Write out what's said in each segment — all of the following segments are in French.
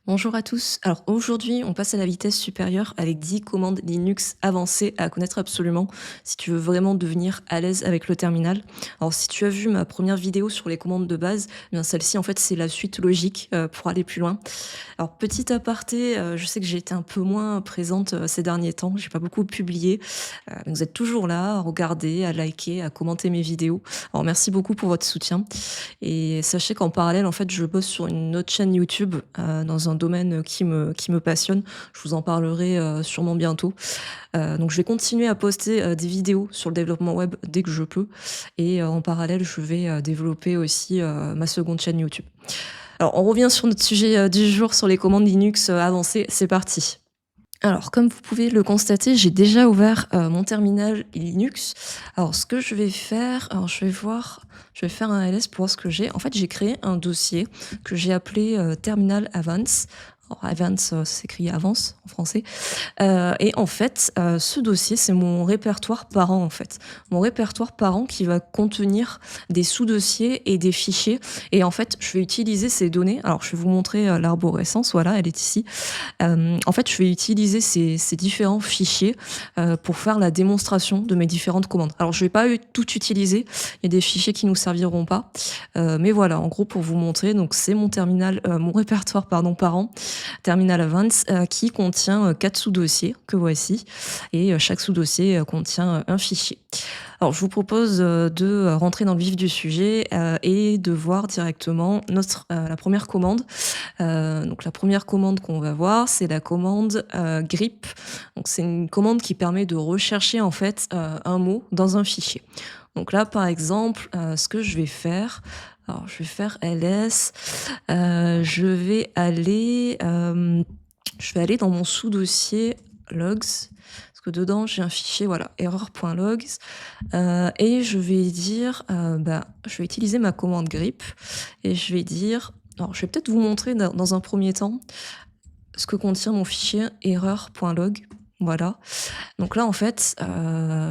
Bonjour à tous. Alors aujourd'hui, on passe à la vitesse supérieure avec 10 commandes Linux avancées à connaître absolument si tu veux vraiment devenir à l'aise avec le terminal. Alors si tu as vu ma première vidéo sur les commandes de base, eh bien celle-ci en fait c'est la suite logique pour aller plus loin. Alors petit aparté, je sais que j'ai été un peu moins présente ces derniers temps, j'ai pas beaucoup publié. Mais vous êtes toujours là à regarder, à liker, à commenter mes vidéos. Alors merci beaucoup pour votre soutien. Et sachez qu'en parallèle, en fait, je bosse sur une autre chaîne YouTube, dans un domaine qui me passionne. Je vous en parlerai, sûrement bientôt. Donc je vais continuer à poster, des vidéos sur le développement web dès que je peux et en parallèle, je vais, développer aussi, ma seconde chaîne YouTube. Alors on revient sur notre sujet, du jour sur les commandes Linux, avancées, c'est parti. Alors, comme vous pouvez le constater, j'ai déjà ouvert, mon terminal Linux. Alors ce que je vais faire, alors je vais faire un ls pour voir ce que j'ai. En fait, j'ai créé un dossier que j'ai appelé, terminal avance. Alors avance, ça s'écrit avance en français. Et en fait, ce dossier, c'est mon répertoire parent, en fait. Mon répertoire parent qui va contenir des sous-dossiers et des fichiers et en fait, je vais utiliser ces données. Alors je vais vous montrer, l'arborescence, voilà, elle est ici. En fait, je vais utiliser ces différents fichiers pour faire la démonstration de mes différentes commandes. Alors, je vais pas tout utiliser, il y a des fichiers qui nous serviront pas, mais voilà, en gros, pour vous montrer, donc c'est mon terminal, mon répertoire, pardon, parent, terminal Avance, qui contient 4 sous-dossiers que voici, et chaque sous-dossier contient un fichier. Alors, je vous propose de rentrer dans le vif du sujet et de voir directement la première commande. Donc la première commande qu'on va voir, c'est la commande grep. Donc c'est une commande qui permet de rechercher en fait un mot dans un fichier. Donc là, par exemple, ce que je vais faire, alors je vais faire ls, je vais aller dans mon sous-dossier logs, parce que dedans j'ai un fichier, voilà, error.logs, et je vais dire, je vais utiliser ma commande grep, et je vais dire, alors je vais peut-être vous montrer dans un premier temps ce que contient mon fichier error.log. Voilà. Donc là, en fait,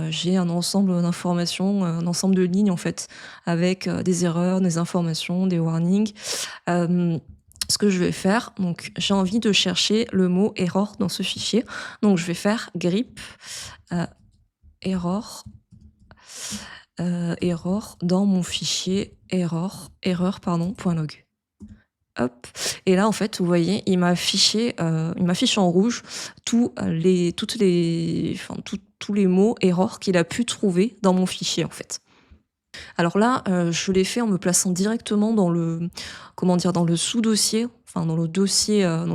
j'ai un ensemble d'informations, un ensemble de lignes, en fait, avec des erreurs, des informations, des warnings. Ce que je vais faire, donc j'ai envie de chercher le mot error dans ce fichier. Donc je vais faire grep error, error dans mon fichier erreur.log. Hop, et là, en fait, vous voyez, il m'affiche en rouge tous les mots error qu'il a pu trouver dans mon fichier, en fait. Alors là, je l'ai fait en me plaçant directement dans le sous-dossier, enfin dans le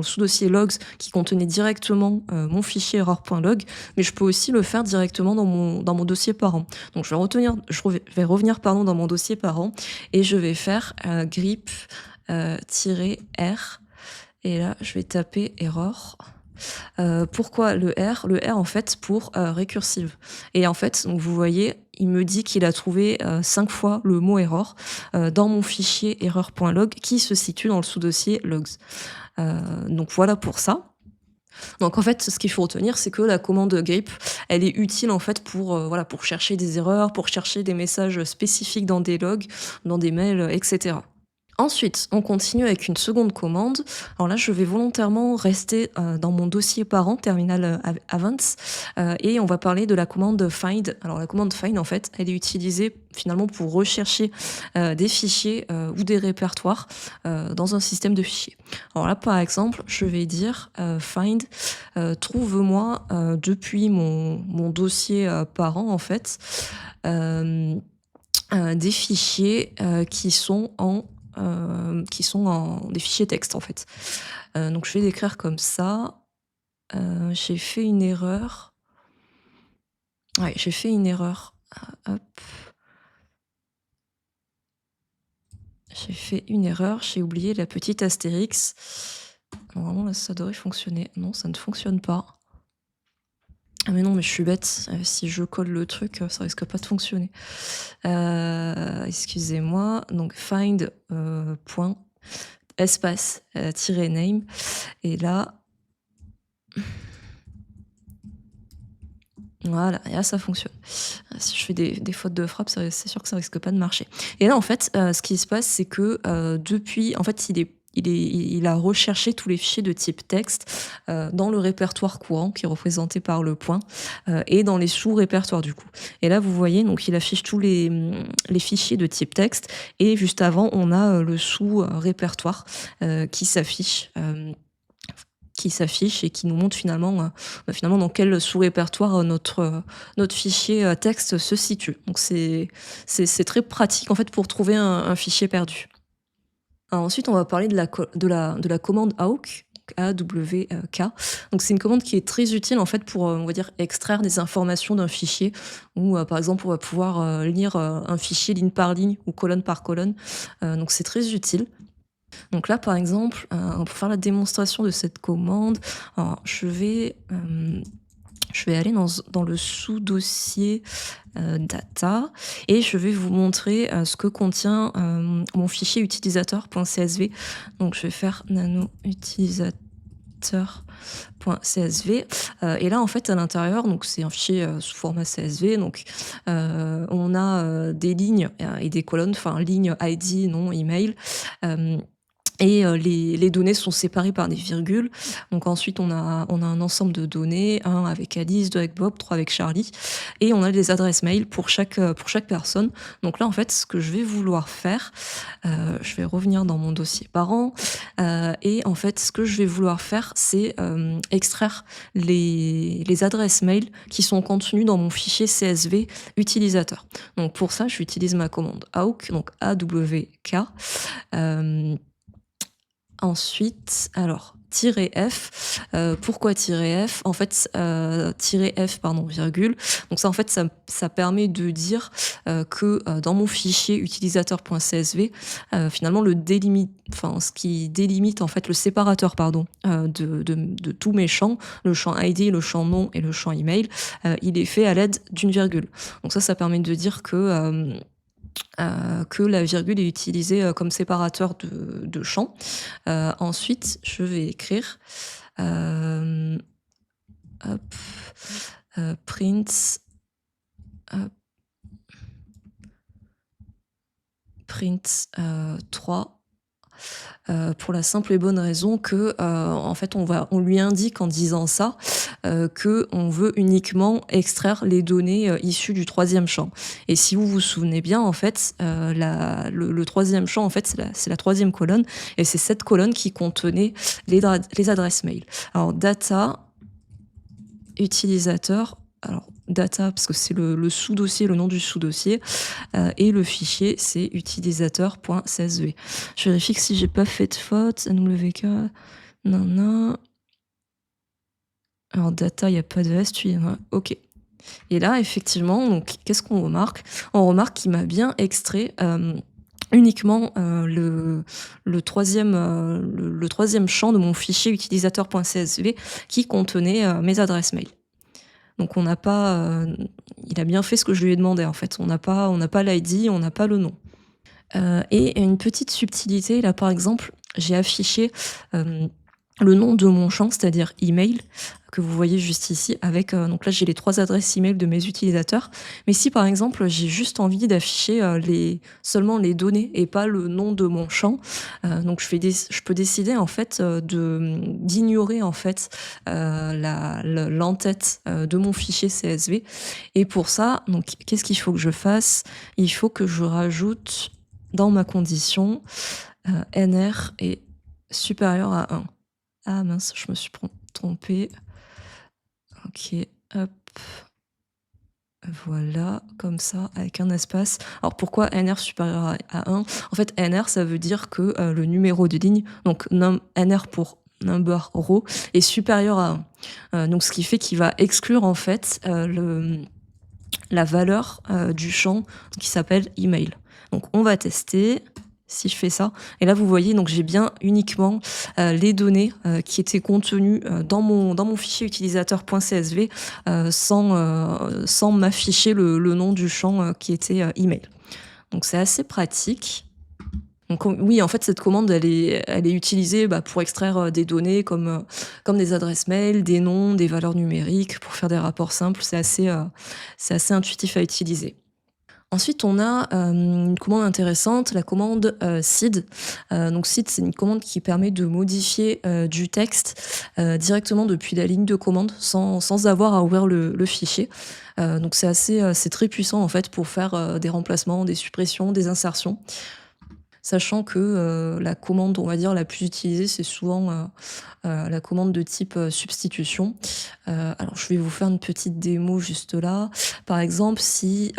sous-dossier logs qui contenait directement mon fichier error.log, mais je peux aussi le faire directement dans mon dossier parent. Donc je vais revenir dans mon dossier parent et je vais faire grep -r, et là je vais taper error. Pourquoi le R? Le R en fait pour récursive. Et en fait, donc vous voyez, il me dit qu'il a trouvé 5 fois le mot error dans mon fichier error.log qui se situe dans le sous-dossier logs. Donc voilà pour ça. Donc en fait, ce qu'il faut retenir, c'est que la commande grep, elle est utile en fait pour chercher des erreurs, pour chercher des messages spécifiques dans des logs, dans des mails, etc. Ensuite, on continue avec une seconde commande. Alors là, je vais volontairement rester dans mon dossier parent, terminal Avance, et on va parler de la commande find. Alors la commande find, en fait, elle est utilisée finalement pour rechercher des fichiers ou des répertoires dans un système de fichiers. Alors là, par exemple, je vais dire find, trouve-moi depuis mon dossier parent, en fait, des fichiers qui sont en des fichiers texte, en fait. Donc je vais l'écrire comme ça. J'ai fait une erreur. Ouais, j'ai fait une erreur. Hop. J'ai fait une erreur, j'ai oublié la petite astérix. Normalement, là, ça devrait fonctionner. Non, ça ne fonctionne pas. Ah mais non, mais je suis bête. Si je colle le truc, ça risque pas de fonctionner. Excusez-moi. Donc find point espace -name, et là, voilà, et là ça fonctionne. Si je fais des fautes de frappe, c'est sûr que ça risque pas de marcher. Et là, en fait, ce qui se passe, c'est que depuis, en fait, il a recherché tous les fichiers de type texte dans le répertoire courant qui est représenté par le point et dans les sous-répertoires du coup. Et là vous voyez donc il affiche tous les fichiers de type texte et juste avant on a le sous-répertoire qui s'affiche et qui nous montre finalement dans quel sous-répertoire notre fichier texte se situe. Donc c'est très pratique en fait pour trouver un fichier perdu. Alors ensuite, on va parler de la commande AWK. AWK. Donc c'est une commande qui est très utile en fait pour on va dire extraire des informations d'un fichier ou par exemple on va pouvoir lire un fichier ligne par ligne ou colonne par colonne. Donc c'est très utile. Donc là par exemple pour faire la démonstration de cette commande, alors, je vais aller dans le sous-dossier data et je vais vous montrer ce que contient mon fichier utilisateur.csv. Donc je vais faire nano utilisateur.csv et là en fait à l'intérieur donc c'est un fichier sous format CSV donc on a des lignes et des colonnes, enfin ligne ID, nom, email. Et les données sont séparées par des virgules. Donc ensuite, on a un ensemble de données, 1 avec Alice, 2 avec Bob, 3 avec Charlie. Et on a des adresses mail pour chaque personne. Donc là, en fait, ce que je vais vouloir faire, je vais revenir dans mon dossier parent. Et en fait, ce que je vais vouloir faire, c'est extraire les adresses mail qui sont contenues dans mon fichier CSV utilisateur. Donc pour ça, j'utilise ma commande AWK, donc AWK. Ensuite, alors, -f, pourquoi -f? En fait, -f, pardon, virgule. Donc ça, en fait, ça permet de dire que dans mon fichier utilisateur.csv, finalement, ce qui délimite, en fait, le séparateur, pardon, de tous mes champs, le champ ID, le champ nom et le champ email, il est fait à l'aide d'une virgule. Donc ça permet de dire que la virgule est utilisée comme séparateur de champs. Ensuite, je vais écrire print print 3 pour la simple et bonne raison que en fait on lui indique en disant ça que on veut uniquement extraire les données issues du troisième champ. Et si vous vous souvenez bien, en fait, le troisième champ, en fait, c'est la troisième colonne, et c'est cette colonne qui contenait les adresses mail. Alors data utilisateur. Alors, data, parce que c'est le sous-dossier, le nom du sous-dossier, et le fichier, c'est utilisateur.csv. Je vérifie que si j'ai pas fait de faute, NWK, non. Alors, data, il n'y a pas de S, tu y en as. Ok. Et là, effectivement, donc, qu'est-ce qu'on remarque? On remarque qu'il m'a bien extrait uniquement le troisième champ de mon fichier utilisateur.csv qui contenait mes adresses mail. Donc on n'a pas, il a bien fait ce que je lui ai demandé en fait. On n'a pas l'ID, on n'a pas le nom. Et une petite subtilité, là par exemple, j'ai affiché le nom de mon champ, c'est-à-dire email, que vous voyez juste ici, avec donc là j'ai les 3 adresses email de mes utilisateurs. Mais si par exemple j'ai juste envie d'afficher seulement les données et pas le nom de mon champ, donc je peux décider en fait d'ignorer en fait l'entête de mon fichier CSV. Et pour ça, donc qu'est-ce qu'il faut que je fasse? Il faut que je rajoute dans ma condition nr est supérieur à 1. Ah mince, je me suis trompée. Ok, hop. Voilà, comme ça, avec un espace. Alors pourquoi nr supérieur à 1? En fait, nr, ça veut dire que le numéro de ligne, donc nr pour number row, est supérieur à 1. Donc ce qui fait qu'il va exclure en fait la valeur du champ qui s'appelle email. Donc on va tester. Si je fais ça, et là vous voyez, donc j'ai bien uniquement les données qui étaient contenues dans mon fichier utilisateur.csv sans m'afficher le nom du champ qui était email. Donc c'est assez pratique. Donc oui, en fait cette commande elle est utilisée pour extraire des données comme des adresses mail, des noms, des valeurs numériques, pour faire des rapports simples. C'est assez intuitif à utiliser. Ensuite, on a une commande intéressante, la commande seed. Donc seed, c'est une commande qui permet de modifier du texte directement depuis la ligne de commande sans avoir à ouvrir le fichier. Donc c'est très puissant en fait pour faire des remplacements, des suppressions, des insertions. Sachant que la commande, on va dire, la plus utilisée, c'est souvent la commande de type substitution. Alors, je vais vous faire une petite démo juste là. Par exemple, si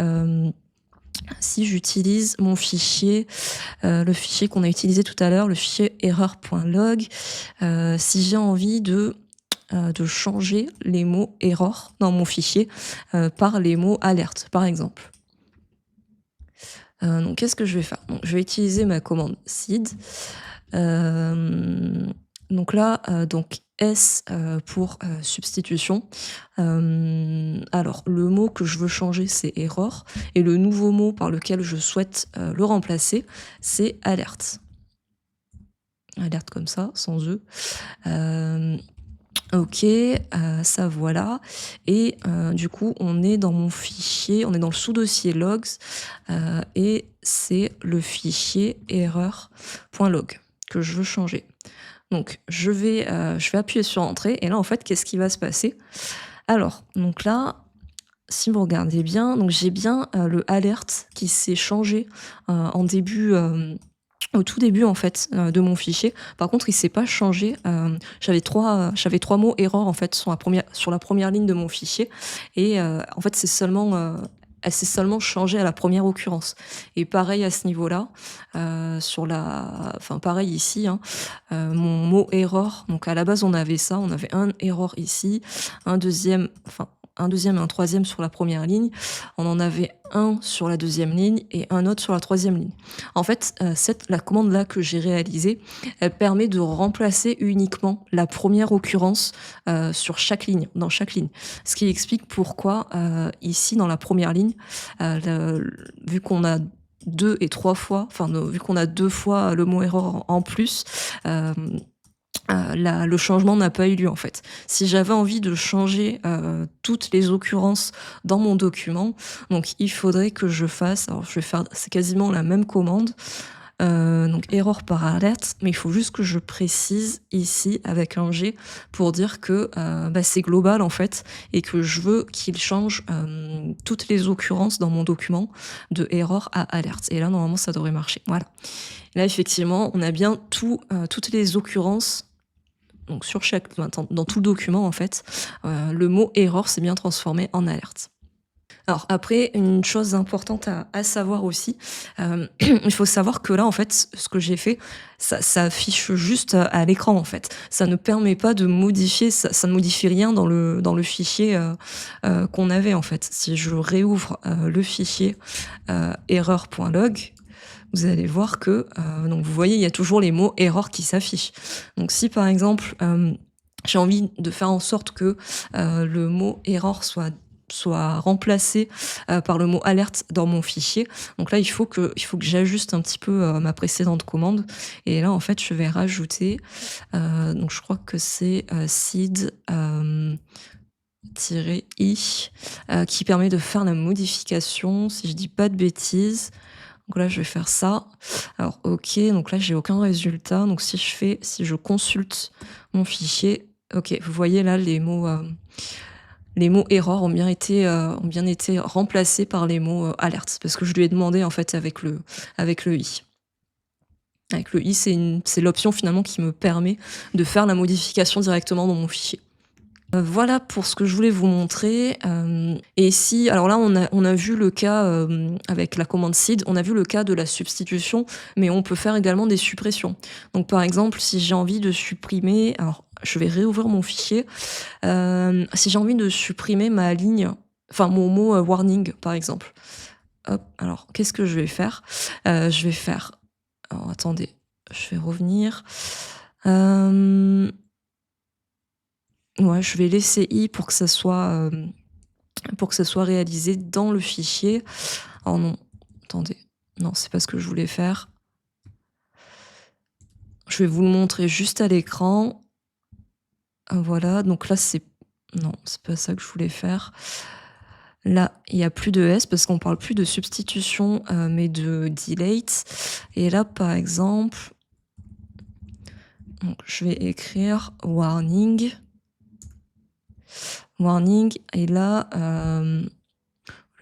j'utilise mon fichier, le fichier qu'on a utilisé tout à l'heure, le fichier erreur.log, si j'ai envie de changer les mots erreur dans mon fichier par les mots alerte, par exemple. Donc qu'est-ce que je vais faire? Donc je vais utiliser ma commande seed. Donc là, donc S pour substitution. Alors le mot que je veux changer, c'est erreur et le nouveau mot par lequel je souhaite le remplacer, c'est alerte. Alerte comme ça, sans E. OK, ça voilà et du coup, on est dans mon fichier, on est dans le sous-dossier logs et c'est le fichier erreur.log que je veux changer. Donc je vais appuyer sur entrée et là, en fait, qu'est-ce qui va se passer? Alors, donc là, si vous regardez bien, donc j'ai bien le alert qui s'est changé en début, au tout début en fait de mon fichier. Par contre, il s'est pas changé. J'avais trois mots erreur en fait sur la première ligne de mon fichier et en fait elle s'est seulement changée à la première occurrence. Et pareil à ce niveau-là, pareil ici, hein, mon mot erreur. Donc à la base on avait ça, on avait un erreur ici, un deuxième et un troisième sur la première ligne. On en avait un sur la deuxième ligne et un autre sur la troisième ligne. En fait, la commande-là que j'ai réalisée, elle permet de remplacer uniquement la première occurrence sur chaque ligne, dans chaque ligne. Ce qui explique pourquoi ici, dans la première ligne, vu qu'on a vu qu'on a deux fois le mot erreur en plus, le changement n'a pas eu lieu en fait. Si j'avais envie de changer toutes les occurrences dans mon document, donc il faudrait que je fasse, alors je vais faire, c'est quasiment la même commande, donc erreur par alerte, mais il faut juste que je précise ici avec un G pour dire que c'est global en fait et que je veux qu'il change toutes les occurrences dans mon document de erreur à alerte. Et là normalement ça devrait marcher. Voilà. Et là effectivement on a bien toutes les occurrences. Donc dans tout le document en fait, le mot erreur s'est bien transformé en alerte. Alors après, une chose importante à savoir aussi, il faut savoir que là en fait, ce que j'ai fait, ça affiche juste à l'écran en fait. Ça ne permet pas de modifier, ça ne modifie rien dans le fichier qu'on avait en fait. Si je réouvre le fichier erreur.log, vous allez voir que, donc vous voyez, il y a toujours les mots erreur qui s'affichent. Donc si par exemple, j'ai envie de faire en sorte que le mot erreur soit remplacé par le mot alerte dans mon fichier. Donc là, il faut que j'ajuste un petit peu ma précédente commande. Et là, en fait, je vais rajouter, donc je crois que c'est seed -i qui permet de faire la modification, si je dis pas de bêtises. Donc là, je vais faire ça. Alors, OK, donc là, j'ai aucun résultat. Donc si je consulte mon fichier, OK, vous voyez là, les mots erreur ont bien été remplacés par les mots alerte, parce que je lui ai demandé en fait avec le i. Avec le i, c'est l'option finalement qui me permet de faire la modification directement dans mon fichier. Voilà pour ce que je voulais vous montrer. Et si, alors là, on a vu le cas avec la commande seed, on a vu le cas de la substitution, mais on peut faire également des suppressions. Donc par exemple, si j'ai envie de supprimer, alors je vais réouvrir mon fichier. Si j'ai envie de supprimer ma ligne, enfin mon mot warning par exemple. Hop, alors qu'est-ce que je vais faire? Je vais faire. Alors attendez, je vais revenir. Ouais, je vais laisser i pour que ça soit réalisé dans le fichier. Oh non, attendez, non, c'est pas ce que je voulais faire. Je vais vous le montrer juste à l'écran. Voilà, donc là non, c'est pas ça que je voulais faire. Là, il y a plus de S parce qu'on parle plus de substitution, mais de delete. Et là, par exemple, donc je vais écrire warning. Warning et là, au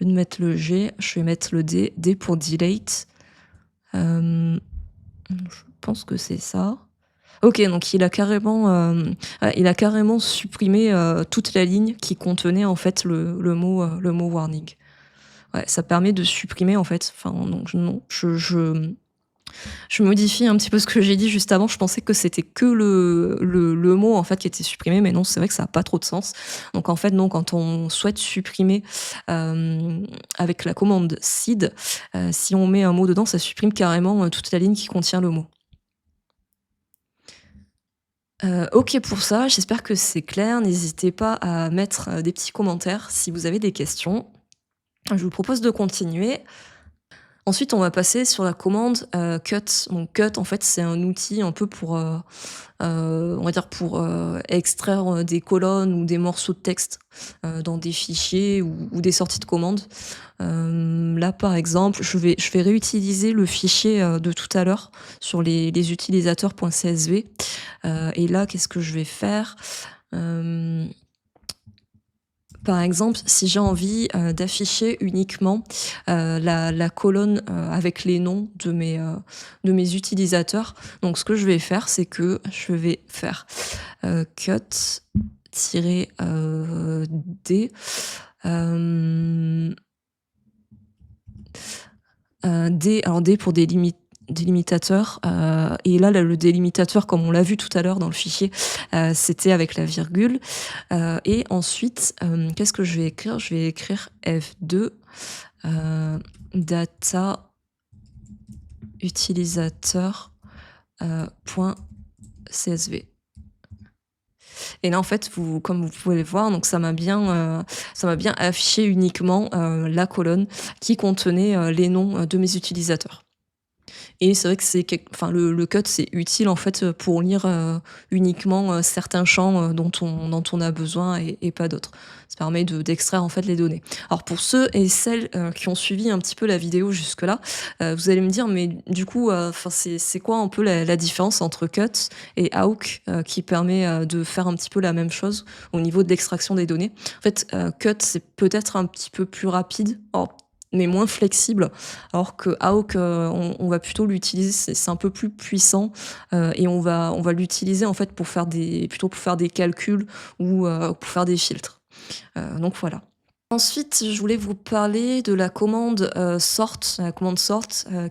lieu de mettre le G, je vais mettre le D. D pour delete. Je pense que c'est ça. OK, donc il a carrément supprimé, toute la ligne qui contenait en fait le mot warning. Ouais, ça permet de supprimer en fait, enfin donc non, je modifie un petit peu ce que j'ai dit juste avant. Je pensais que c'était que le mot en fait qui était supprimé, mais non, c'est vrai que ça a pas trop de sens. Donc en fait, non, quand on souhaite supprimer, avec la commande seed, si on met un mot dedans, ça supprime carrément, toute la ligne qui contient le mot. OK pour ça, j'espère que c'est clair. N'hésitez pas à mettre, des petits commentaires si vous avez des questions. Je vous propose de continuer. Ensuite, on va passer sur la commande, cut. Donc cut, en fait, c'est un outil un peu pour, on va dire pour, extraire, des colonnes ou des morceaux de texte, dans des fichiers ou des sorties de commande. Là, par exemple, je vais réutiliser le fichier, de tout à l'heure sur les utilisateurs.csv. Et là, qu'est-ce que je vais faire? Par exemple, si j'ai envie, d'afficher uniquement, la colonne, avec les noms de mes utilisateurs, donc ce que je vais faire, c'est que je vais faire, cut tiret, D, D alors D pour délimitateur, et là, le délimitateur, comme on l'a vu tout à l'heure dans le fichier, c'était avec la virgule. Et ensuite, qu'est-ce que je vais écrire? Je vais écrire F2, data utilisateur, point CSV. Et là, en fait, comme vous pouvez le voir, donc ça m'a bien affiché uniquement, la colonne qui contenait, les noms, de mes utilisateurs. Et c'est vrai que enfin, le cut, c'est utile en fait pour lire uniquement certains champs dont on a besoin et pas d'autres. Ça permet d'extraire en fait les données. Alors pour ceux et celles qui ont suivi un petit peu la vidéo jusque-là, vous allez me dire, mais du coup, enfin c'est quoi un peu la différence entre cut et awk qui permet de faire un petit peu la même chose au niveau de l'extraction des données. En fait, cut, c'est peut-être un petit peu plus rapide. Alors, mais moins flexible, alors que awk, on va plutôt l'utiliser, c'est un peu plus puissant, et on va l'utiliser en fait plutôt pour faire des calculs ou pour faire des filtres. Donc voilà. Ensuite, je voulais vous parler de la commande sort,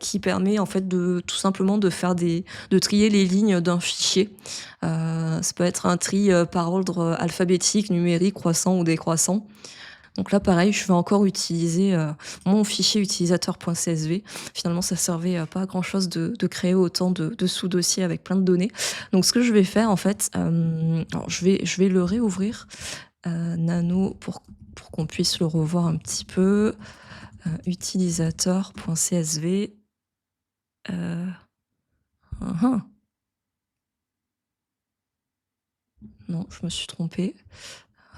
qui permet en fait de tout simplement de trier les lignes d'un fichier. Ça peut être un tri par ordre alphabétique, numérique, croissant ou décroissant. Donc là, pareil, je vais encore utiliser mon fichier utilisateur.csv. Finalement, ça servait pas à grand-chose de créer autant de sous-dossiers avec plein de données. Donc ce que je vais faire, en fait, alors je vais le réouvrir, nano, pour qu'on puisse le revoir un petit peu. Utilisateur.csv. Non, je me suis trompée.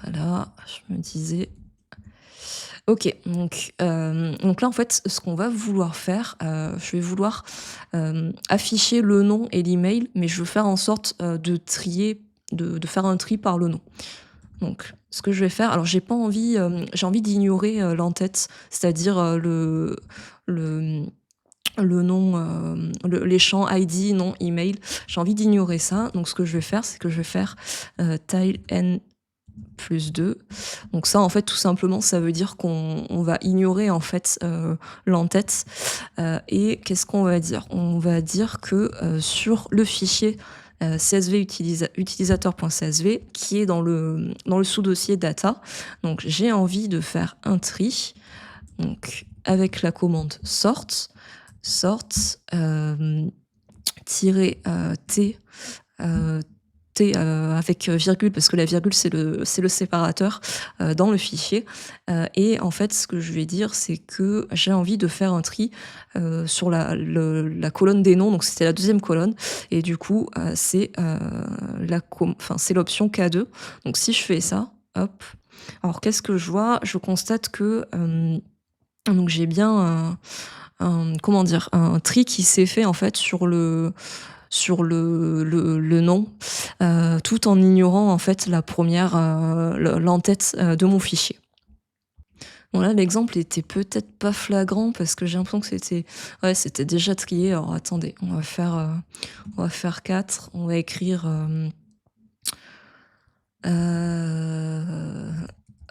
Voilà, je me disais... OK, donc là, en fait, ce qu'on va vouloir faire, je vais vouloir, afficher le nom et l'email, mais je veux faire en sorte, de trier, de faire un tri par le nom. Donc ce que je vais faire, alors j'ai envie d'ignorer, l'entête, c'est-à-dire, le nom, les champs ID, nom, email. J'ai envie d'ignorer ça, donc ce que je vais faire, c'est que je vais faire, tile n plus 2. Donc ça, en fait, tout simplement, ça veut dire qu'on va ignorer, en fait, l'entête. Et qu'est-ce qu'on va dire? On va dire que sur le fichier CSV utilisateur.csv, qui est dans le sous-dossier data, donc j'ai envie de faire un tri, donc avec la commande sort, tirer T, T avec virgule, parce que la virgule c'est le séparateur dans le fichier, et en fait ce que je vais dire, c'est que j'ai envie de faire un tri sur la colonne des noms, donc c'était la deuxième colonne, et du coup c'est l'option K2. Donc si je fais ça, hop, Alors qu'est-ce que je vois? Je constate que, donc j'ai bien comment dire? Un tri qui s'est fait en fait sur le nom, tout en ignorant en fait la première l'entête, de mon fichier. Bon là, l'exemple était peut-être pas flagrant parce que j'ai l'impression que c'était déjà trié. Alors attendez, on va faire 4, on va écrire, heu,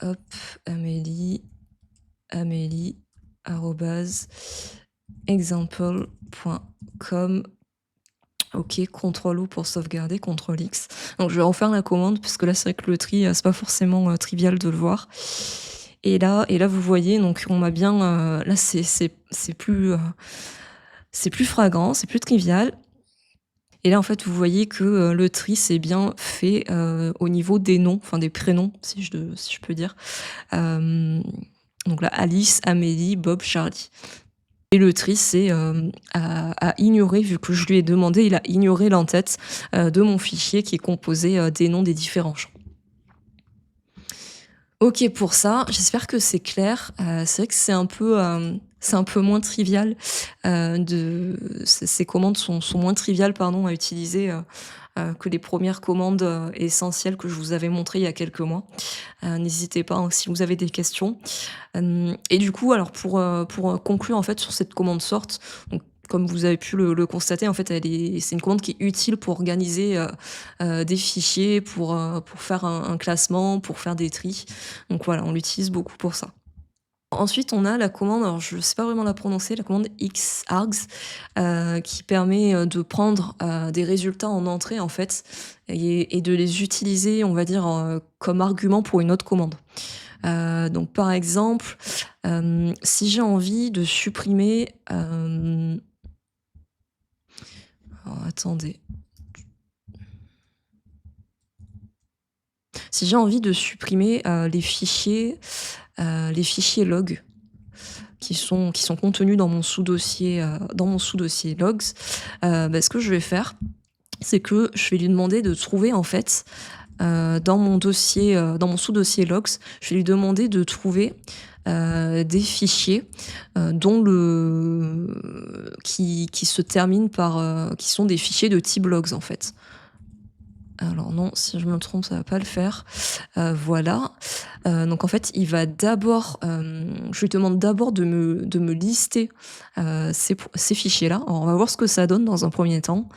hop, Amélie, Amélie arobase example.com. OK, contrôle O pour sauvegarder, contrôle X. Donc je vais refaire la commande puisque là, c'est vrai que le tri, c'est pas forcément, trivial de le voir. Et là, vous voyez, donc on m'a bien, là, c'est plus flagrant, c'est plus trivial. Et là, en fait, vous voyez que, le tri, c'est bien fait, au niveau des noms, enfin des prénoms, si je peux dire. Hem, donc là, Alice, Amélie, Bob, Charlie. Et le tri, c'est, à ignorer vu que je lui ai demandé, il a ignoré l'entête, de mon fichier qui est composé, des noms des différents champs. OK pour ça, j'espère que c'est clair. C'est vrai que c'est un peu moins trivial, ces commandes sont moins triviales, pardon, à utiliser, que les premières commandes, essentielles que je vous avais montrées il y a quelques mois. N'hésitez pas, hein, si vous avez des questions. Et du coup, alors pour conclure en fait sur cette commande sort, donc comme vous avez pu le constater, en fait, c'est une commande qui est utile pour organiser, des fichiers, pour faire un classement, pour faire des tris. Donc voilà, on l'utilise beaucoup pour ça. Ensuite, on a la commande, alors je ne sais pas vraiment la prononcer, la commande xargs, qui permet, de prendre, des résultats en entrée en fait et de les utiliser, on va dire, comme argument pour une autre commande. Donc par exemple, si j'ai envie de supprimer, alors attendez. Si j'ai envie de supprimer, les fichiers log qui sont contenus dans mon sous-dossier logs, ce que je vais faire, c'est que je vais lui demander de trouver en fait, dans mon sous-dossier logs, je vais lui demander de trouver, des fichiers, dont le qui se terminent par, qui sont des fichiers de type logs, en fait. Alors non, si je me trompe, ça va pas le faire. Voilà. Donc en fait, il va d'abord, je lui demande d'abord de me lister, ces fichiers-là. Alors on va voir ce que ça donne dans un premier temps.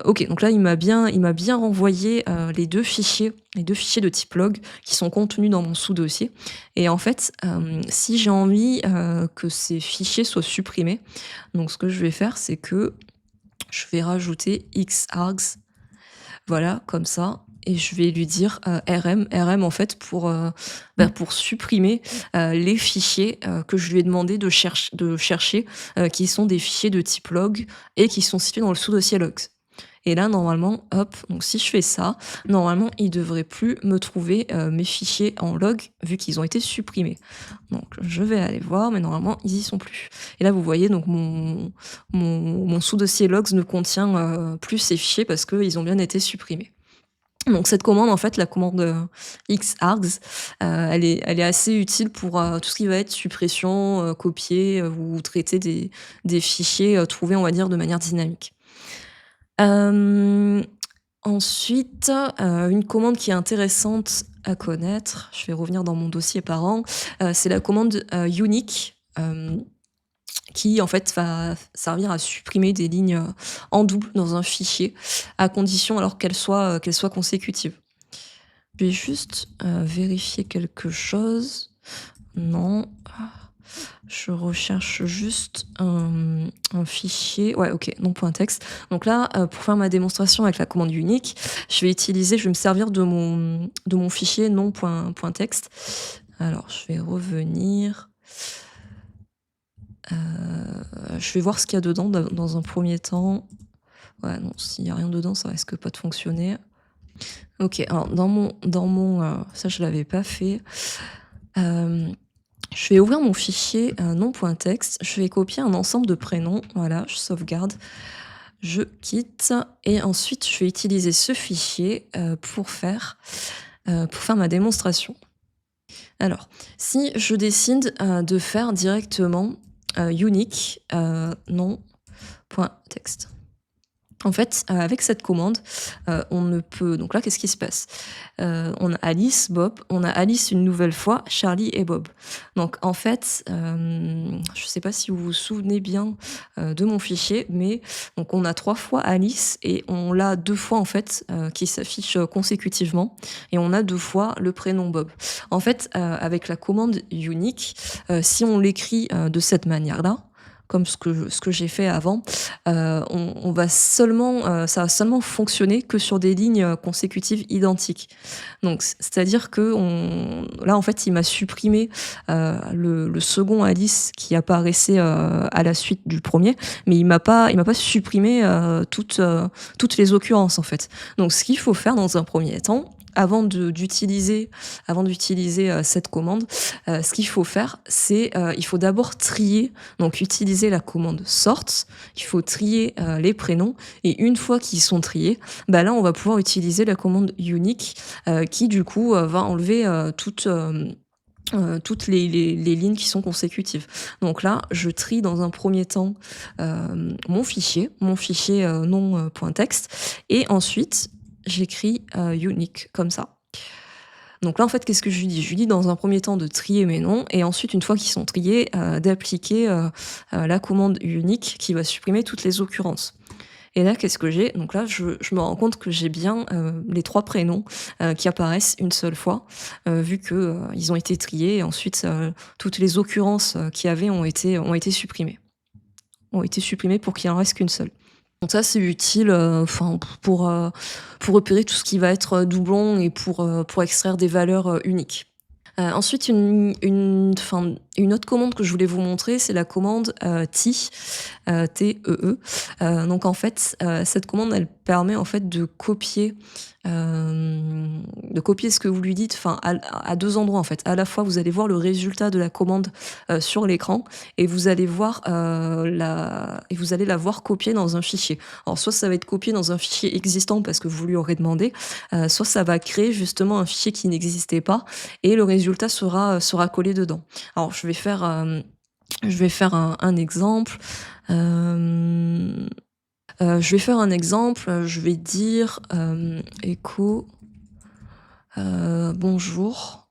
OK, donc là, il m'a bien renvoyé, les deux fichiers de type log qui sont contenus dans mon sous-dossier. Et en fait, si j'ai envie, que ces fichiers soient supprimés, donc ce que je vais faire, c'est que je vais rajouter xargs, voilà, comme ça, et je vais lui dire, rm en fait pour supprimer, les fichiers, que je lui ai demandé de chercher, qui sont des fichiers de type log et qui sont situés dans le sous-dossier logs. Et là, normalement, hop, donc si je fais ça, normalement, il devrait plus me trouver, mes fichiers en log vu qu'ils ont été supprimés. Donc je vais aller voir, mais normalement, ils y sont plus. Et là, vous voyez, donc mon sous-dossier logs ne contient, plus ces fichiers parce qu'ils ont bien été supprimés. Donc cette commande, en fait, la commande, xargs, elle est assez utile pour, tout ce qui va être suppression, copier, ou traiter des fichiers, trouvés, on va dire, de manière dynamique. Hem, Ensuite, une commande qui est intéressante à connaître, je vais revenir dans mon dossier parent, c'est la commande, unique, qui en fait va servir à supprimer des lignes, en double dans un fichier, à condition alors qu'elles soient consécutives. Je vais juste, vérifier quelque chose. Non. Je recherche juste un fichier, ouais, OK, non.txt. Donc là, pour faire ma démonstration avec la commande unique, je vais me servir de mon fichier non.txt. Alors je vais revenir, je vais voir ce qu'il y a dedans dans un premier temps. Ouais, non, s'il y a rien dedans, ça risque pas de fonctionner. OK, alors dans mon, ça je l'avais pas fait. Je vais ouvrir mon fichier, nom.txt, je vais copier un ensemble de prénoms, voilà, je sauvegarde, je quitte et ensuite je vais utiliser ce fichier, pour faire ma démonstration. Alors, si je décide, de faire directement, unique, nom, point texte. En fait, avec cette commande, on ne peut donc là, qu'est-ce qui se passe? On a Alice, Bob, on a Alice une nouvelle fois, Charlie et Bob. Donc en fait, je ne sais pas si vous vous souvenez bien, de mon fichier, mais donc on a 3 fois Alice et on l'a 2 fois en fait, qui s'affiche, consécutivement et on a 2 fois le prénom Bob. En fait, avec la commande unique, si on l'écrit, de cette manière-là, comme ce que j'ai fait avant, on va seulement, ça va seulement fonctionner que sur des lignes, consécutives identiques. Donc c'est-à-dire qu'on là, en fait, il m'a supprimé, le second Alice qui apparaissait, à la suite du premier, mais il m'a pas supprimé, toutes les occurrences, en fait. Donc ce qu'il faut faire dans un premier temps, avant d'utiliser, cette commande, ce qu'il faut faire, c'est, il faut d'abord trier, donc utiliser la commande sort, il faut trier, les prénoms et une fois qu'ils sont triés, bah, là, on va pouvoir utiliser la commande unique, qui du coup, va enlever, toutes les lignes qui sont consécutives. Donc là, je trie dans un premier temps, mon fichier, nom, point texte et ensuite j'écris, unique comme ça. Donc là, en fait, qu'est-ce que je lui dis? Je lui dis dans un premier temps de trier mes noms et ensuite, une fois qu'ils sont triés, d'appliquer, la commande unique qui va supprimer toutes les occurrences. Et là, qu'est-ce que j'ai? Donc là, je me rends compte que j'ai bien, les 3 prénoms, qui apparaissent une seule fois, vu que, ils ont été triés et ensuite, toutes les occurrences, qu'il y avait ont été supprimées. Ont été supprimées pour qu'il en reste qu'une seule. Donc ça, c'est utile, enfin pour repérer tout ce qui va être, doublon et pour extraire des valeurs, uniques. Ensuite une autre commande que je voulais vous montrer, c'est la commande, TEE, T-E-E. Donc en fait, cette commande, elle permet en fait de copier ce que vous lui dites, enfin à 2 endroits en fait. À la fois, vous allez voir le résultat de la commande, sur l'écran et vous allez la voir copiée dans un fichier. Alors soit ça va être copié dans un fichier existant parce que vous lui aurez demandé, soit ça va créer justement un fichier qui n'existait pas et le résultat sera collé dedans. Alors je vais faire un exemple. Hem, je vais dire, écho, bonjour,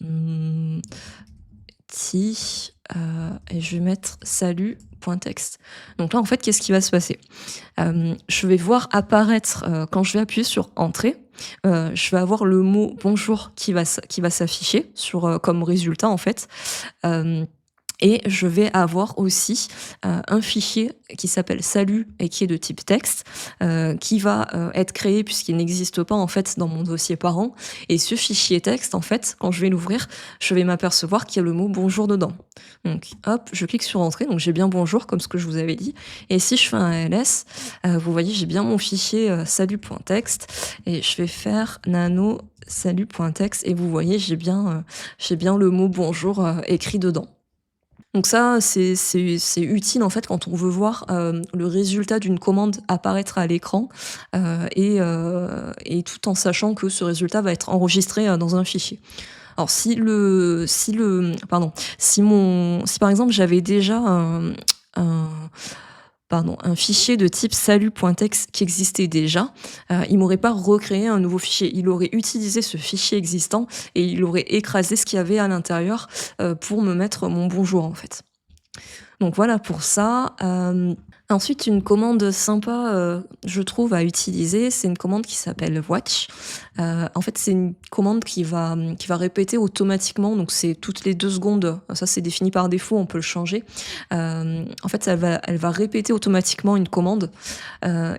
mmh, ti, et je vais mettre salut, point texte. Donc là, en fait, qu'est-ce qui va se passer? Je vais voir apparaître, quand je vais appuyer sur entrée, je vais avoir le mot bonjour qui va s'afficher comme résultat, en fait. Hem Et je vais avoir aussi, un fichier qui s'appelle salut et qui est de type texte, qui va, être créé puisqu'il n'existe pas en fait dans mon dossier parent et ce fichier texte en fait, quand je vais l'ouvrir, je vais m'apercevoir qu'il y a le mot bonjour dedans. Donc hop, je clique sur entrée, donc j'ai bien bonjour comme ce que je vous avais dit et si je fais un ls, vous voyez j'ai bien mon fichier, salut.txt et je vais faire nano salut.txt et vous voyez j'ai bien le mot bonjour, écrit dedans. Donc ça, c'est utile, en fait, quand on veut voir, le résultat d'une commande apparaître à l'écran, et tout en sachant que ce résultat va être enregistré, dans un fichier. Alors si par exemple j'avais déjà un un fichier de type salut.txt qui existait déjà, il m'aurait pas recréé un nouveau fichier. Il aurait utilisé ce fichier existant et il aurait écrasé ce qu'il y avait à l'intérieur, pour me mettre mon bonjour, en fait. Donc voilà pour ça. Ensuite une commande sympa, je trouve à utiliser, c'est une commande qui s'appelle watch. En fait, c'est une commande qui va répéter automatiquement, donc c'est toutes les 2 secondes. Ça, c'est défini par défaut, on peut le changer. En fait, elle va répéter automatiquement une commande,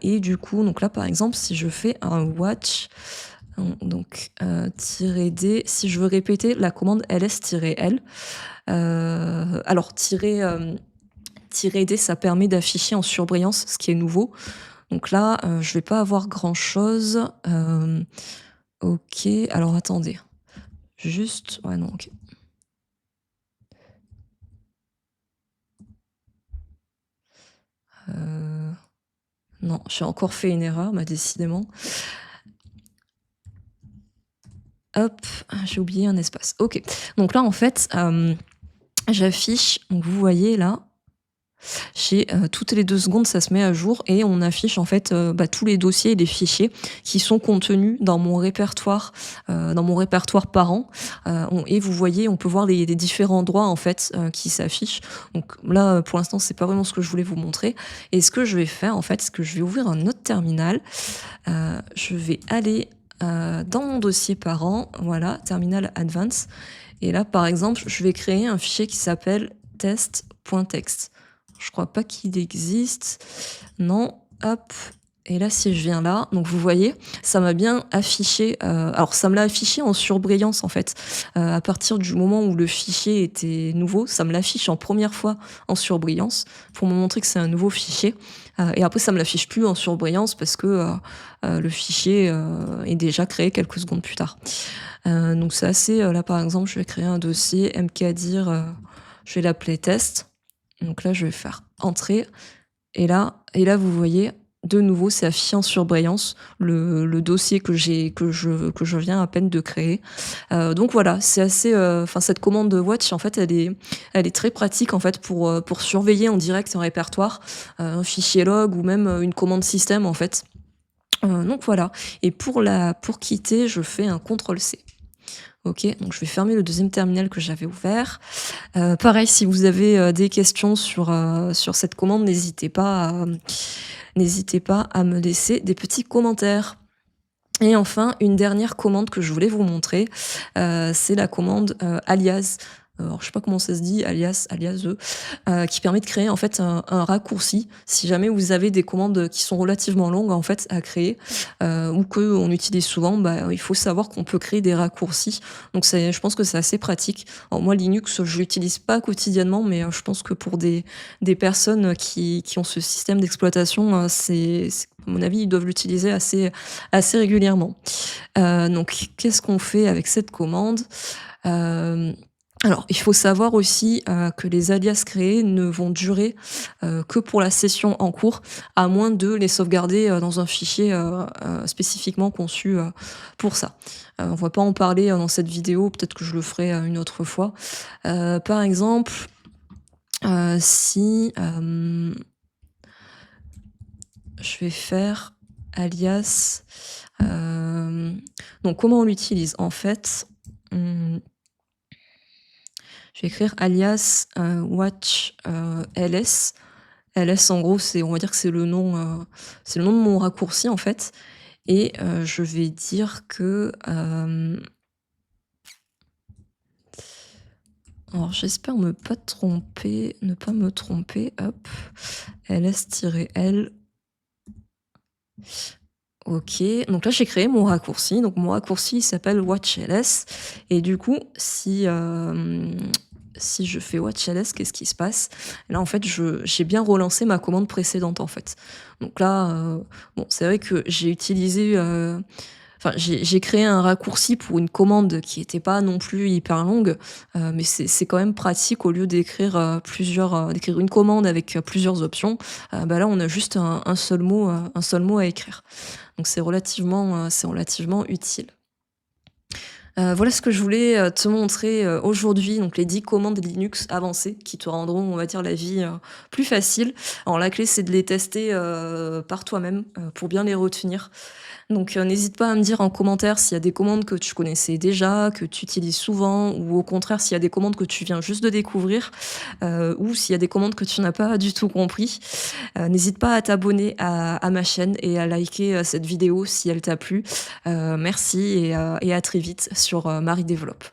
et du coup, donc là, par exemple, si je fais un watch, donc -d, si je veux répéter la commande ls-l, alors -d, ça permet d'afficher en surbrillance, ce qui est nouveau. Donc là, je vais pas avoir grand chose. OK, alors attendez, juste ouais non, OK. Heu, non, j'ai encore fait une erreur, bah, décidément. Hop, j'ai oublié un espace. OK. Donc là, en fait, j'affiche, donc vous voyez là, j'ai, toutes les 2 secondes, ça se met à jour et on affiche en fait, tous les dossiers et les fichiers qui sont contenus dans mon répertoire parent. On et vous voyez, on peut voir les différents droits en fait, qui s'affichent. Donc là, pour l'instant, c'est pas vraiment ce que je voulais vous montrer et ce que je vais faire en fait, c'est que je vais ouvrir un autre terminal. Je vais aller, dans mon dossier parent, voilà, terminal advance et là, par exemple, je vais créer un fichier qui s'appelle test.txt. Je crois pas qu'il existe. Non, hop. Et là, si je viens là, donc vous voyez, ça m'a bien affiché. Alors, ça me l'a affiché en surbrillance en fait. À partir du moment où le fichier était nouveau, ça me l'affiche en première fois en surbrillance pour me montrer que c'est un nouveau fichier. Et après, ça me l'affiche plus en surbrillance parce que le fichier est déjà créé quelques secondes plus tard. Donc, c'est assez. Là, par exemple, je vais créer un dossier mkdir. Je vais l'appeler test. Donc là, je vais faire entrer et là, vous voyez, de nouveau, c'est affiché en surbrillance le dossier que je viens à peine de créer. Donc voilà, c'est assez, enfin cette commande watch, en fait, elle est très pratique, en fait, pour surveiller en direct un répertoire, un fichier log ou même, une commande système, en fait. Donc voilà et pour quitter, je fais un CTRL-C. OK, donc je vais fermer le deuxième terminal que j'avais ouvert. Pareil, si vous avez, des questions sur cette commande, n'hésitez pas à me laisser des petits commentaires. Et enfin, une dernière commande que je voulais vous montrer, c'est la commande, alias. Alors je sais pas comment ça se dit, alias, qui permet de créer en fait un raccourci. Si jamais vous avez des commandes qui sont relativement longues en fait à créer, ou qu'on utilise souvent, il faut savoir qu'on peut créer des raccourcis. Donc je pense que c'est assez pratique. Alors moi Linux, je l'utilise pas quotidiennement, mais je pense que pour des personnes qui ont ce système d'exploitation, à mon avis, ils doivent l'utiliser assez régulièrement. Donc qu'est-ce qu'on fait avec cette commande? Alors, il faut savoir aussi, que les alias créés ne vont durer, que pour la session en cours, à moins de les sauvegarder, dans un fichier, spécifiquement conçu, pour ça. On va pas en parler, dans cette vidéo, peut-être que je le ferai, une autre fois. Par exemple, si, je vais faire alias, donc comment on l'utilise? En fait, mmh je vais écrire alias, watch, ls. ls en gros, on va dire que c'est le nom de mon raccourci en fait et je vais dire que, alors j'espère ne pas me tromper, hop, ls-l. OK, donc là j'ai créé mon raccourci, donc mon raccourci il s'appelle watchls et du coup si je fais watchls, qu'est-ce qui se passe? Là en fait j'ai bien relancé ma commande précédente en fait. Donc là, bon c'est vrai que j'ai utilisé, enfin j'ai créé un raccourci pour une commande qui était pas non plus hyper longue, mais c'est quand même pratique au lieu d'écrire, d'écrire une commande avec, plusieurs options, là on a juste un seul mot à écrire. Donc c'est relativement utile. Voilà ce que je voulais, te montrer, aujourd'hui, donc les 10 commandes Linux avancées qui te rendront, on va dire, la vie, plus facile. Alors la clé, c'est de les tester, par toi-même, pour bien les retenir. Donc n'hésite pas à me dire en commentaire s'il y a des commandes que tu connaissais déjà, que tu utilises souvent ou au contraire s'il y a des commandes que tu viens juste de découvrir, ou s'il y a des commandes que tu n'as pas du tout compris. N'hésite pas à t'abonner à ma chaîne et à liker, cette vidéo si elle t'a plu. Merci et à très vite sur, Marie Développe.